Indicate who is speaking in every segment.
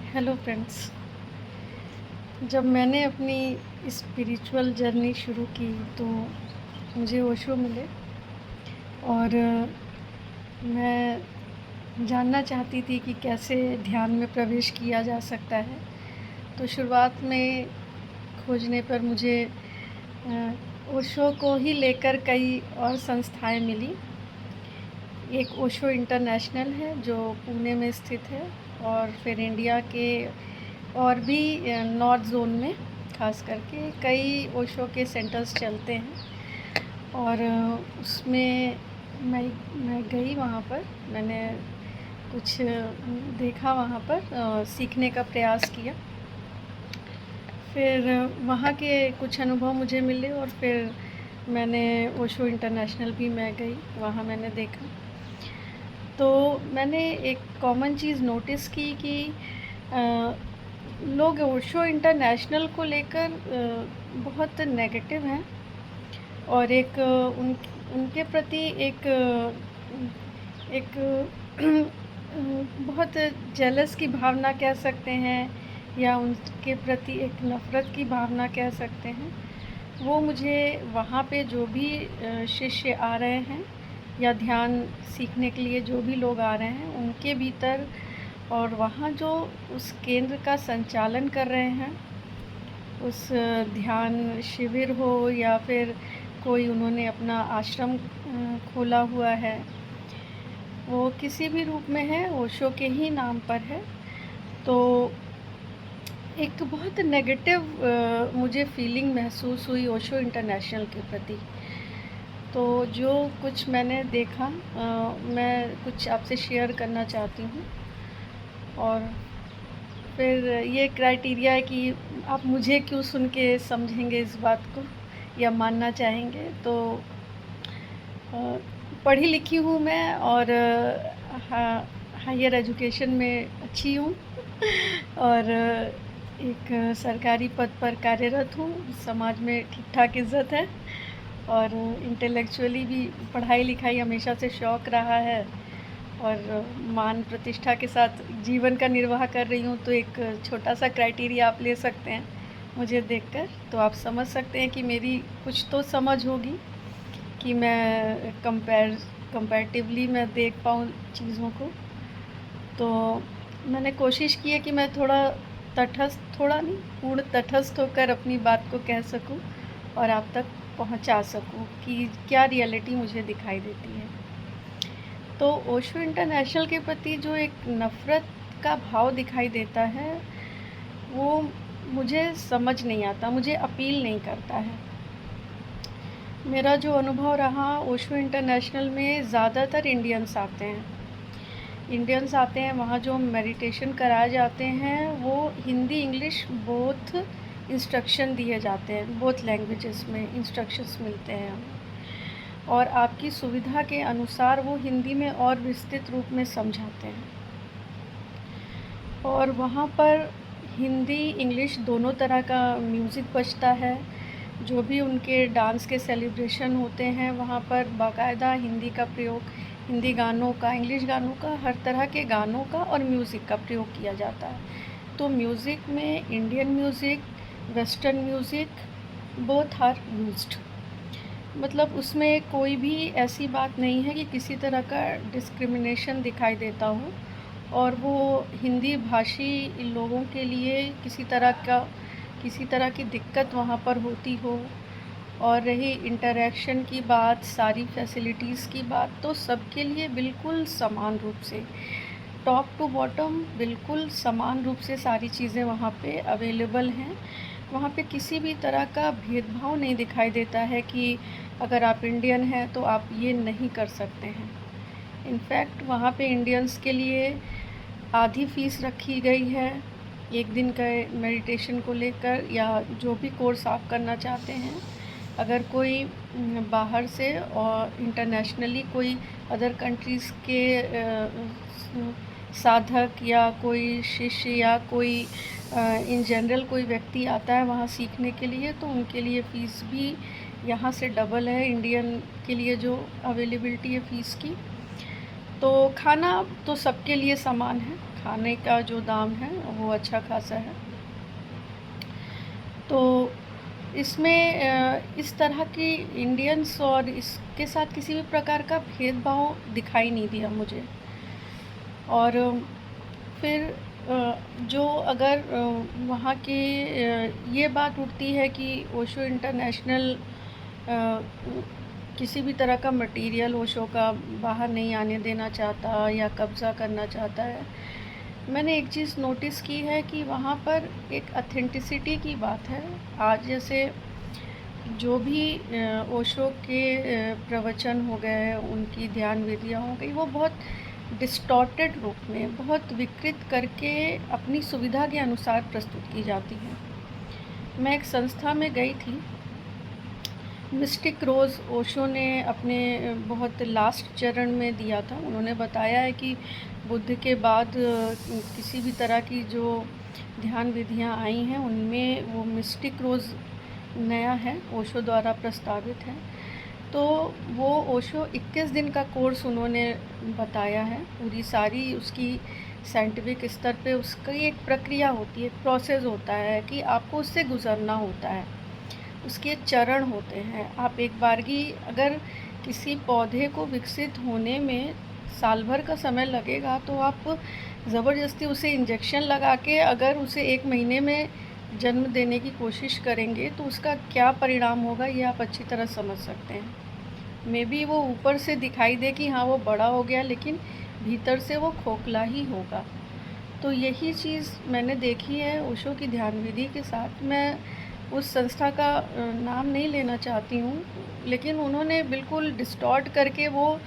Speaker 1: Hello friends. जब मैंने अपनी स्पिरिचुअल जर्नी शुरू की तो मुझे ओशो मिले और मैं जानना चाहती थी कि कैसे ध्यान में प्रवेश किया जा सकता है। तो शुरुआत में खोजने पर मुझे ओशो को ही लेकर कई और संस्थाएं मिली। एक ओशो इंटरनेशनल है जो पुणे में स्थित है, और फिर इंडिया के और भी नॉर्थ जोन में ख़ास करके कई ओशो के सेंटर्स चलते हैं। और उसमें मैं गई वहाँ पर। मैंने कुछ देखा वहाँ पर, सीखने का प्रयास किया। फिर वहाँ के कुछ अनुभव मुझे मिले और फिर मैंने ओशो इंटरनेशनल भी मैं गई, वहाँ मैंने देखा। तो मैंने एक कॉमन चीज़ नोटिस की कि लोग ओशो इंटरनेशनल को लेकर बहुत नेगेटिव हैं, और एक उनके प्रति एक बहुत जेलस की भावना कह सकते हैं, या उनके प्रति एक नफ़रत की भावना कह सकते हैं। वो मुझे वहाँ पे जो भी शिष्य आ रहे हैं या ध्यान सीखने के लिए जो भी लोग आ रहे हैं, उनके भीतर और वहाँ जो उस केंद्र का संचालन कर रहे हैं, उस ध्यान शिविर हो या फिर कोई उन्होंने अपना आश्रम खोला हुआ है, वो किसी भी रूप में है, ओशो के ही नाम पर है। तो एक बहुत नेगेटिव मुझे फीलिंग महसूस हुई ओशो इंटरनेशनल के प्रति। तो जो कुछ मैंने देखा, मैं कुछ आपसे शेयर करना चाहती हूँ। और फिर ये क्राइटेरिया है कि आप मुझे क्यों सुन के समझेंगे इस बात को या मानना चाहेंगे। तो पढ़ी लिखी हूँ मैं, और हायर एजुकेशन में अच्छी हूँ और एक सरकारी पद पर कार्यरत हूँ। समाज में ठीक ठाक इज़्ज़त है, और इंटेलेक्चुअली भी पढ़ाई लिखाई हमेशा से शौक़ रहा है, और मान प्रतिष्ठा के साथ जीवन का निर्वाह कर रही हूँ। तो एक छोटा सा क्राइटेरिया आप ले सकते हैं मुझे देखकर, तो आप समझ सकते हैं कि मेरी कुछ तो समझ होगी कि मैं कंपैरेटिवली मैं देख पाऊँ चीज़ों को। तो मैंने कोशिश की है कि मैं थोड़ा नहीं, पूर्ण तटस्थ होकर अपनी बात को कह सकूं और आप तक पहुंचा सकूं कि क्या रियलिटी मुझे दिखाई देती है। तो ओशो इंटरनेशनल के प्रति जो एक नफ़रत का भाव दिखाई देता है, वो मुझे समझ नहीं आता, मुझे अपील नहीं करता है। मेरा जो अनुभव रहा, ओशो इंटरनेशनल में ज़्यादातर इंडियंस आते हैं। वहाँ जो मेडिटेशन कराए जाते हैं, वो हिंदी इंग्लिश बोथ इंस्ट्रक्शन दिए जाते हैं, बोथ लैंग्वेजेस में इंस्ट्रक्शंस मिलते हैं हमें, और आपकी सुविधा के अनुसार वो हिंदी में और विस्तृत रूप में समझाते हैं। और वहाँ पर हिंदी इंग्लिश दोनों तरह का म्यूज़िक बजता है। जो भी उनके डांस के सेलिब्रेशन होते हैं, वहाँ पर बाकायदा हिंदी का प्रयोग, हिंदी गानों का, इंग्लिश गानों का, हर तरह के गानों का और म्यूज़िक का प्रयोग किया जाता है। तो म्यूज़िक में Indian music, western music both are used. मतलब उसमें कोई भी ऐसी बात नहीं है कि किसी तरह का डिस्क्रिमिनेशन दिखाई देता हो, और वो हिंदी भाषी लोगों के लिए किसी तरह की दिक्कत वहाँ पर होती हो। और रही इंटरैक्शन की बात, सारी फैसिलिटीज़ की बात, तो सबके लिए बिल्कुल समान रूप से, टॉप टू बॉटम बिल्कुल समान रूप से सारी चीज़ें वहाँ पे अवेलेबल हैं। वहाँ पे किसी भी तरह का भेदभाव नहीं दिखाई देता है कि अगर आप इंडियन हैं तो आप ये नहीं कर सकते हैं। इनफैक्ट वहाँ पे इंडियंस के लिए आधी फ़ीस रखी गई है एक दिन का मेडिटेशन को लेकर, या जो भी कोर्स आप करना चाहते हैं। अगर कोई बाहर से और इंटरनेशनली कोई अदर कंट्रीज़ के साधक या कोई शिष्य या कोई इन जनरल कोई व्यक्ति आता है वहाँ सीखने के लिए, तो उनके लिए फ़ीस भी यहाँ से डबल है इंडियन के लिए जो अवेलेबिलिटी है फ़ीस की। तो खाना तो सबके लिए समान है, खाने का जो दाम है वो अच्छा खासा है। तो इसमें इस तरह की इंडियंस और इसके साथ किसी भी प्रकार का भेदभाव दिखाई नहीं दिया मुझे। और फिर जो अगर वहाँ की ये बात उठती है कि ओशो इंटरनेशनल किसी भी तरह का मटेरियल ओशो का बाहर नहीं आने देना चाहता या कब्ज़ा करना चाहता है। मैंने एक चीज़ नोटिस की है कि वहाँ पर एक ऑथेंटिसिटी की बात है। आज जैसे जो भी ओशो के प्रवचन हो गए, उनकी ध्यान विधियाँ हो गई, वो बहुत डिस्टॉर्टेड रूप में, बहुत विकृत करके अपनी सुविधा के अनुसार प्रस्तुत की जाती हैं। मैं एक संस्था में गई थी, मिस्टिक रोज़ ओशो ने अपने बहुत लास्ट चरण में दिया था। उन्होंने बताया है कि बुद्ध के बाद किसी भी तरह की जो ध्यान विधियाँ आई हैं, उनमें वो मिस्टिक रोज़ नया है, ओशो द्वारा प्रस्तावित है। तो वो ओशो 21 दिन का कोर्स उन्होंने बताया है। पूरी सारी उसकी साइंटिफिक स्तर पे उसकी एक प्रक्रिया होती है, एक प्रोसेस होता है कि आपको उससे गुज़रना होता है। उसके चरण होते हैं। आप एक बारगी अगर किसी पौधे को विकसित होने में साल भर का समय लगेगा, तो आप ज़बरदस्ती उसे इंजेक्शन लगा के अगर उसे 1 महीने में जन्म देने की कोशिश करेंगे, तो उसका क्या परिणाम होगा ये आप अच्छी तरह समझ सकते हैं। मेबी वो ऊपर से दिखाई दे कि हाँ वो बड़ा हो गया, लेकिन भीतर से वो खोखला ही होगा। तो यही चीज़ मैंने देखी है ओशो की ध्यान विधि के साथ। मैं उस संस्था का नाम नहीं लेना चाहती हूँ, लेकिन उन्होंने बिल्कुल डिस्टॉर्ट करके वो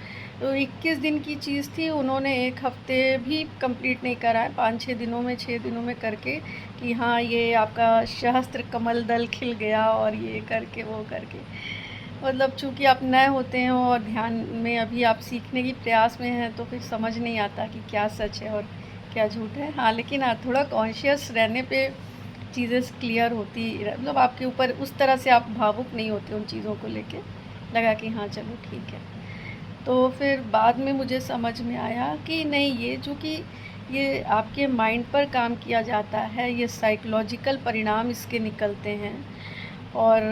Speaker 1: 21 दिन की चीज़ थी, उन्होंने 1 हफ़्ते भी कंप्लीट नहीं करा है, 5-6 दिनों में, 6 दिनों में करके कि हाँ ये आपका सहस्त्र कमल दल खिल गया और ये करके वो करके। मतलब चूँकि आप नए होते हैं और ध्यान में अभी आप सीखने की प्रयास में हैं, तो फिर समझ नहीं आता कि क्या सच है और क्या झूठ है। हाँ, लेकिन थोड़ा कॉन्शियस रहने पे चीज़ें क्लियर होती मतलब आपके ऊपर उस तरह से आप भावुक नहीं होते उन चीज़ों को लेके। लगा कि हाँ चलो ठीक है। तो फिर बाद में मुझे समझ में आया कि नहीं, ये चूँकि ये आपके माइंड पर काम किया जाता है, ये साइकोलॉजिकल परिणाम इसके निकलते हैं और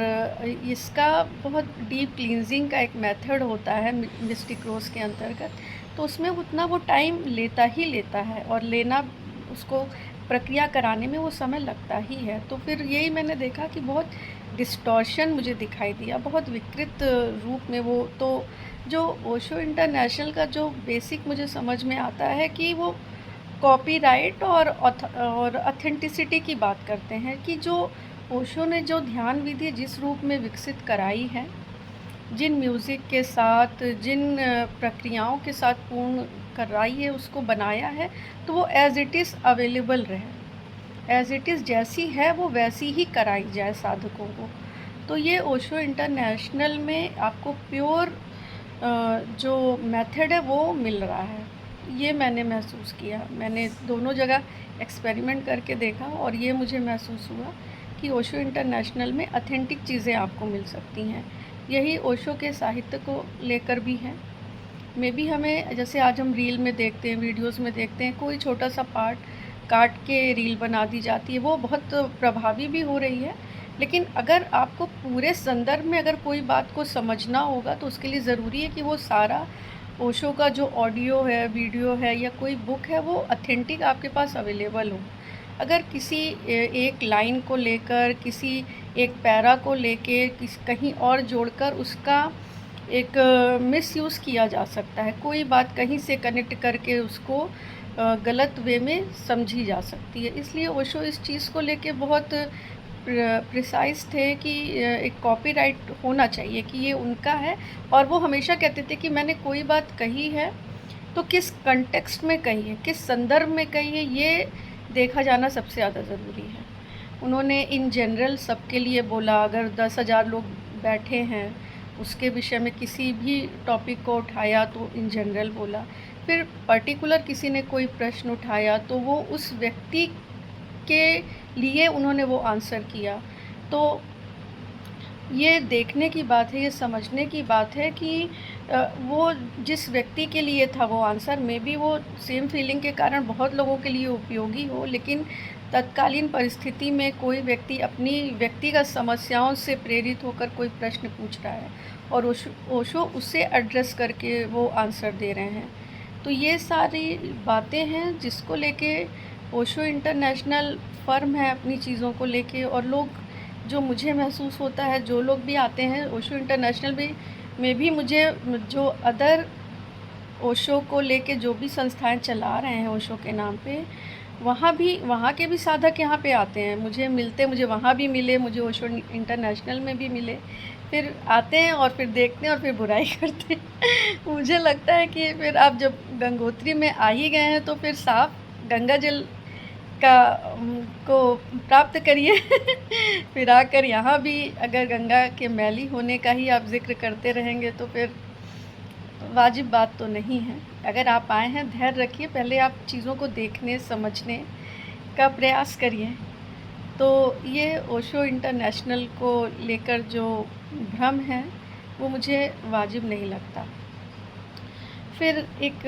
Speaker 1: इसका बहुत डीप क्लींजिंग का एक मेथड होता है मिस्टिक रोज़ के अंतर्गत। तो उसमें उतना वो टाइम लेता ही लेता है और लेना उसको प्रक्रिया कराने में वो समय लगता ही है। तो फिर यही मैंने देखा कि बहुत डिस्टॉर्शन मुझे दिखाई दिया, बहुत विकृत रूप में वो। तो जो ओशो इंटरनेशनल का जो बेसिक मुझे समझ में आता है कि वो कॉपीराइट और ऑथेंटिसिटी की बात करते हैं कि जो ओशो ने जो ध्यान विधि जिस रूप में विकसित कराई है, जिन म्यूज़िक के साथ, जिन प्रक्रियाओं के साथ पूर्ण कराई है, उसको बनाया है, तो वो एज़ इट इज़ अवेलेबल रहे। एज़ इट इज़ जैसी है वो वैसी ही कराई जाए साधकों को। तो ये ओशो इंटरनेशनल में आपको प्योर जो मेथड है वो मिल रहा है। ये मैंने महसूस किया। मैंने दोनों जगह एक्सपेरिमेंट करके देखा और ये मुझे महसूस हुआ कि ओशो इंटरनेशनल में ऑथेंटिक चीज़ें आपको मिल सकती हैं। यही ओशो के साहित्य को लेकर भी है। मेबी हमें जैसे आज हम रील में देखते हैं, वीडियोज़ में देखते हैं, कोई छोटा-सा पार्ट काट के रील बना दी जाती है, वो बहुत प्रभावी भी हो रही है। लेकिन अगर आपको पूरे संदर्भ में अगर कोई बात को समझना होगा, तो उसके लिए ज़रूरी है कि वो सारा ओशो का जो ऑडियो है, वीडियो है या कोई बुक है, वो ऑथेंटिक आपके पास अवेलेबल हो। अगर किसी एक लाइन को लेकर, किसी एक पैरा को लेके कहीं और जोड़कर उसका एक मिसयूज़ किया जा सकता है। कोई बात कहीं से कनेक्ट करके उसको गलत वे में समझी जा सकती है। इसलिए ओशो इस चीज़ को लेके बहुत प्रिसाइज़ थे कि एक कॉपीराइट होना चाहिए कि ये उनका है। और वो हमेशा कहते थे कि मैंने कोई बात कही है, तो किस कॉन्टेक्स्ट में कही है, किस संदर्भ में कही है, ये देखा जाना सबसे ज़्यादा ज़रूरी है। उन्होंने इन जनरल सबके लिए बोला, अगर 10,000 लोग बैठे हैं, उसके विषय में किसी भी टॉपिक को उठाया तो इन जनरल बोला। फिर पर्टिकुलर किसी ने कोई प्रश्न उठाया तो वो उस व्यक्ति के लिए उन्होंने वो आंसर किया। तो ये देखने की बात है, ये समझने की बात है कि वो जिस व्यक्ति के लिए था वो आंसर, मे बी वो सेम फीलिंग के कारण बहुत लोगों के लिए उपयोगी हो, लेकिन तत्कालीन परिस्थिति में कोई व्यक्ति अपनी व्यक्तिगत समस्याओं से प्रेरित होकर कोई प्रश्न पूछ रहा है और ओशो उसे एड्रेस करके वो आंसर दे रहे हैं। तो ये सारी बातें हैं जिसको लेके ओशो इंटरनेशनल फ़र्म है अपनी चीज़ों को लेके, और लोग, जो मुझे महसूस होता है, जो लोग भी आते हैं ओशो इंटरनेशनल में भी मुझे, जो अदर ओशो को लेके जो भी संस्थाएं चला रहे हैं ओशो के नाम पे, वहाँ के भी साधक यहाँ पे आते हैं, मुझे वहाँ भी मिले, मुझे ओशो इंटरनेशनल में भी मिले, फिर आते हैं और फिर देखते हैं और फिर बुराई करते हैं। मुझे लगता है कि फिर आप जब गंगोत्री में आ ही गए हैं तो फिर साफ गंगा जल का को प्राप्त करिए। फिर आकर यहाँ भी अगर गंगा के मैली होने का ही आप ज़िक्र करते रहेंगे तो फिर वाजिब बात तो नहीं है। अगर आप आए हैं, धैर्य रखिए, पहले आप चीज़ों को देखने समझने का प्रयास करिए। तो ये ओशो इंटरनेशनल को लेकर जो भ्रम है वो मुझे वाजिब नहीं लगता। फिर एक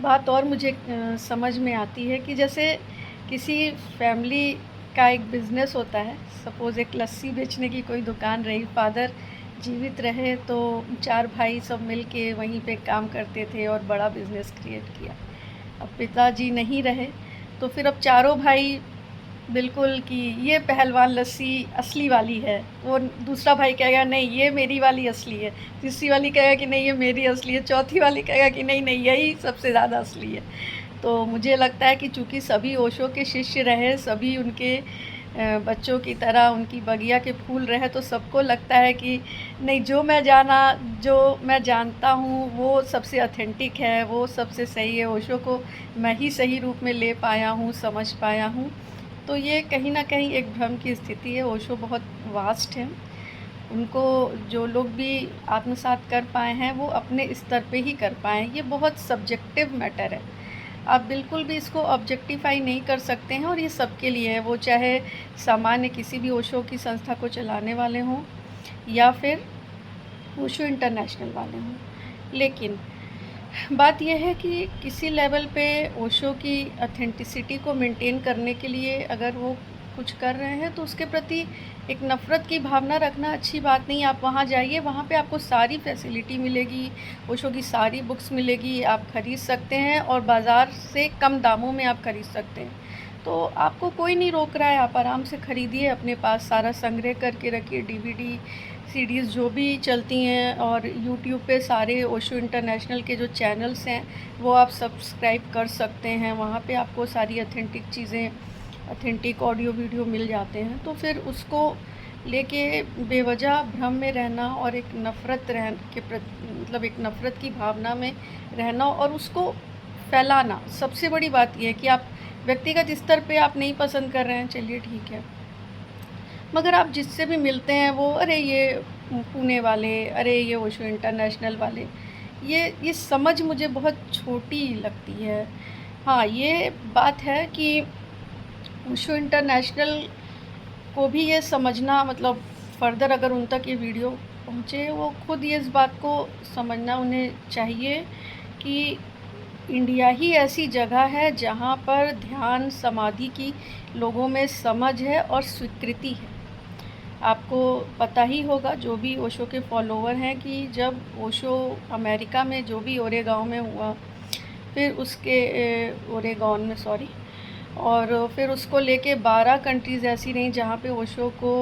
Speaker 1: बात और मुझे समझ में आती है कि जैसे किसी फैमिली का एक बिज़नेस होता है, सपोज़ एक लस्सी बेचने की कोई दुकान रही, फादर जीवित रहे तो 4 भाई सब मिल के वहीं पे काम करते थे और बड़ा बिज़नेस क्रिएट किया। अब पिताजी नहीं रहे तो फिर अब चारों भाई बिल्कुल कि ये पहलवान लस्सी असली वाली है, वो दूसरा भाई कहेगा नहीं ये मेरी वाली असली है, तीसरी वाली कहेगा कि नहीं ये मेरी असली है, चौथी वाली कहेगा कि नहीं नहीं यही सबसे ज़्यादा असली है। तो मुझे लगता है कि चूँकि सभी ओशो के शिष्य रहे, सभी उनके बच्चों की तरह उनकी बगिया के फूल रहे, तो सबको लगता है कि नहीं, जो मैं जानता हूँ वो सबसे ऑथेंटिक है, वो सबसे सही है, ओशो को मैं ही सही रूप में ले पाया हूँ, समझ पाया हूँ। तो ये कहीं न कहीं एक भ्रम की स्थिति है। ओशो बहुत वास्ट है, उनको जो लोग भी आत्मसात कर पाए हैं वो अपने स्तर पे ही कर पाए हैं। ये बहुत सब्जेक्टिव मैटर है, आप बिल्कुल भी इसको ऑब्जेक्टिफाई नहीं कर सकते हैं, और ये सबके लिए है, वो चाहे सामान्य किसी भी ओशो की संस्था को चलाने वाले हों या फिर ओशो इंटरनेशनल वाले हों। लेकिन बात यह है कि किसी लेवल पे ओशो की ऑथेंटिसिटी को मेंटेन करने के लिए अगर वो कुछ कर रहे हैं तो उसके प्रति एक नफ़रत की भावना रखना अच्छी बात नहीं। आप वहाँ जाइए, वहाँ पे आपको सारी फैसिलिटी मिलेगी, ओशो की सारी बुक्स मिलेगी, आप ख़रीद सकते हैं और बाज़ार से कम दामों में आप ख़रीद सकते हैं। तो आपको कोई नहीं रोक रहा है, आप आराम से ख़रीदिए, अपने पास सारा संग्रह करके रखिए, डीवीडी सीडीज़ जो भी चलती हैं, और यूट्यूब पे सारे ओशो इंटरनेशनल के जो चैनल्स हैं वो आप सब्सक्राइब कर सकते हैं। वहाँ पे आपको सारी ऑथेंटिक ऑडियो वीडियो मिल जाते हैं। तो फिर उसको लेके बेवजह भ्रम में रहना और एक मतलब एक नफ़रत की भावना में रहना और उसको फैलाना, सबसे बड़ी बात यह है कि आप व्यक्तिगत स्तर पे आप नहीं पसंद कर रहे हैं, चलिए ठीक है, मगर आप जिससे भी मिलते हैं वो अरे ये पुणे वाले, अरे ये ओशो इंटरनेशनल वाले, ये समझ मुझे बहुत छोटी लगती है। हाँ, ये बात है कि ओशो इंटरनेशनल को भी ये समझना, मतलब फ़र्दर अगर उन तक ये वीडियो पहुँचे, वो खुद ये इस बात को समझना उन्हें चाहिए कि इंडिया ही ऐसी जगह है जहाँ पर ध्यान समाधि की लोगों में समझ है और स्वीकृति है। आपको पता ही होगा, जो भी ओशो के फॉलोवर हैं, कि जब ओशो अमेरिका में जो भी ओरेगॉन में हुआ, फिर उसके ओरेगॉन में सॉरी, और फिर उसको लेके 12 कंट्रीज़ ऐसी रहीं जहाँ पे ओशो को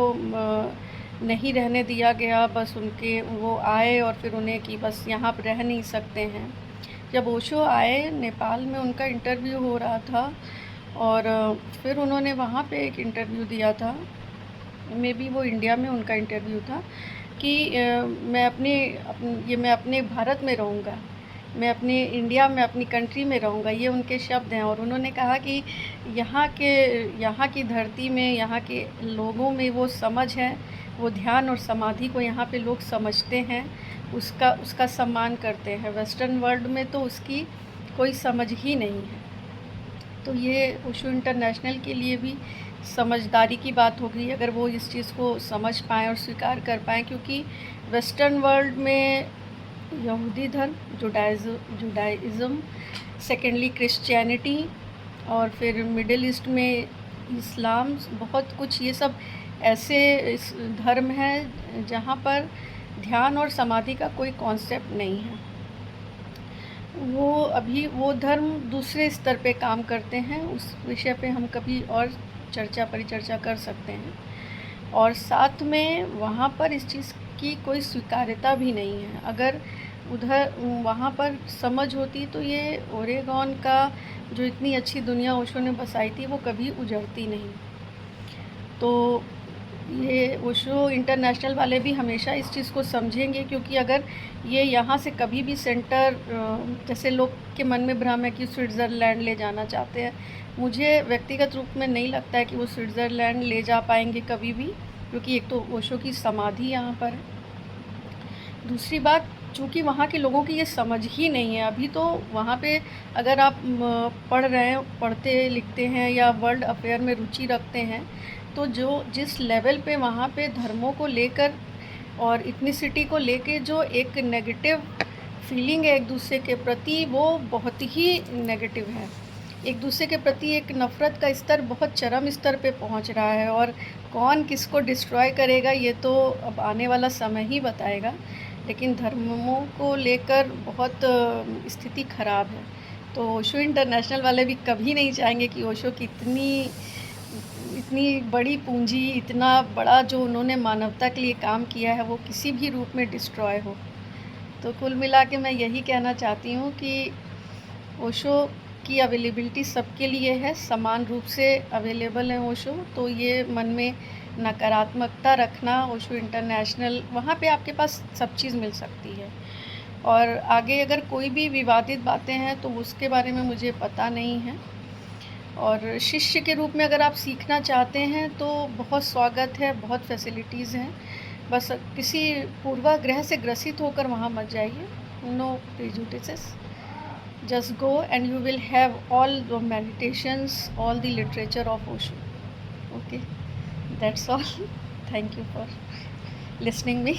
Speaker 1: नहीं रहने दिया गया। बस वो आए और फिर उन्हें कि बस यहाँ पर रह नहीं सकते हैं। जब ओशो आए, नेपाल में उनका इंटरव्यू हो रहा था और फिर उन्होंने वहाँ पे एक इंटरव्यू दिया था, मे बी वो इंडिया में उनका इंटरव्यू था, कि मैं अपने भारत में रहूँगा, मैं अपने इंडिया में, अपनी कंट्री में रहूँगा, ये उनके शब्द हैं। और उन्होंने कहा कि यहाँ की धरती में, यहाँ के लोगों में वो समझ है, वो ध्यान और समाधि को यहाँ पे लोग समझते हैं, उसका सम्मान करते हैं। वेस्टर्न वर्ल्ड में तो उसकी कोई समझ ही नहीं है। तो ये ओशो इंटरनेशनल के लिए भी समझदारी की बात होगी अगर वो इस चीज़ को समझ पाएँ और स्वीकार कर पाएँ, क्योंकि वेस्टर्न वर्ल्ड में यहूदी धर्म, जुडाइज़म, सेकेंडली क्रिश्चियनिटी, और फिर मिडिल ईस्ट में इस्लाम, बहुत कुछ ये सब ऐसे इस धर्म हैं जहाँ पर ध्यान और समाधि का कोई कॉन्सेप्ट नहीं है। वो धर्म दूसरे स्तर पे काम करते हैं, उस विषय पे हम कभी और परिचर्चा कर सकते हैं। और साथ में वहाँ पर इस चीज़ की कोई स्वीकार्यता भी नहीं है। अगर वहाँ पर समझ होती तो ये ओरेगॉन का जो इतनी अच्छी दुनिया ओशो ने बसाई थी वो कभी उजड़ती नहीं। तो ये ओशो इंटरनेशनल वाले भी हमेशा इस चीज़ को समझेंगे, क्योंकि अगर ये यहाँ से कभी भी सेंटर, जैसे लोग के मन में भ्रम है कि स्विट्ज़रलैंड ले जाना चाहते हैं, मुझे व्यक्तिगत रूप में नहीं लगता है कि वो स्विट्ज़रलैंड ले जा पाएंगे कभी भी, क्योंकि एक तो ओशो की समाधि यहाँ पर है। दूसरी बात, चूँकि वहाँ के लोगों की ये समझ ही नहीं है अभी, तो वहाँ पे अगर आप पढ़ते लिखते हैं या वर्ल्ड अफेयर में रुचि रखते हैं, तो जिस लेवल पे वहाँ पे धर्मों को लेकर और इथनिसिटी को लेके जो एक नेगेटिव फीलिंग है एक दूसरे के प्रति, वो बहुत ही नेगेटिव है। एक दूसरे के प्रति एक नफ़रत का स्तर बहुत चरम स्तर पे पहुँच रहा है, और कौन किसको डिस्ट्रॉय करेगा ये तो अब आने वाला समय ही बताएगा। लेकिन धर्मों को लेकर बहुत स्थिति ख़राब है। तो ओशो इंटरनेशनल वाले भी कभी नहीं चाहेंगे कि ओशो की इतनी बड़ी पूंजी, इतना बड़ा जो उन्होंने मानवता के लिए काम किया है, वो किसी भी रूप में डिस्ट्रॉय हो। तो कुल मिला के मैं यही कहना चाहती हूँ कि ओशो की अवेलेबिलिटी सबके लिए है, समान रूप से अवेलेबल है ओशो। तो ये मन में नकारात्मकता रखना, ओशो इंटरनेशनल वहाँ पे आपके पास सब चीज़ मिल सकती है। और आगे अगर कोई भी विवादित बातें हैं तो उसके बारे में मुझे पता नहीं है। और शिष्य के रूप में अगर आप सीखना चाहते हैं तो बहुत स्वागत है, बहुत फैसिलिटीज़ हैं। बस किसी पूर्वाग्रह से ग्रसित होकर वहाँ मत जाइए। No prejudices, just go and you will have all the meditations, all the literature of Osho. Okay, that's all. Thank you for listening me.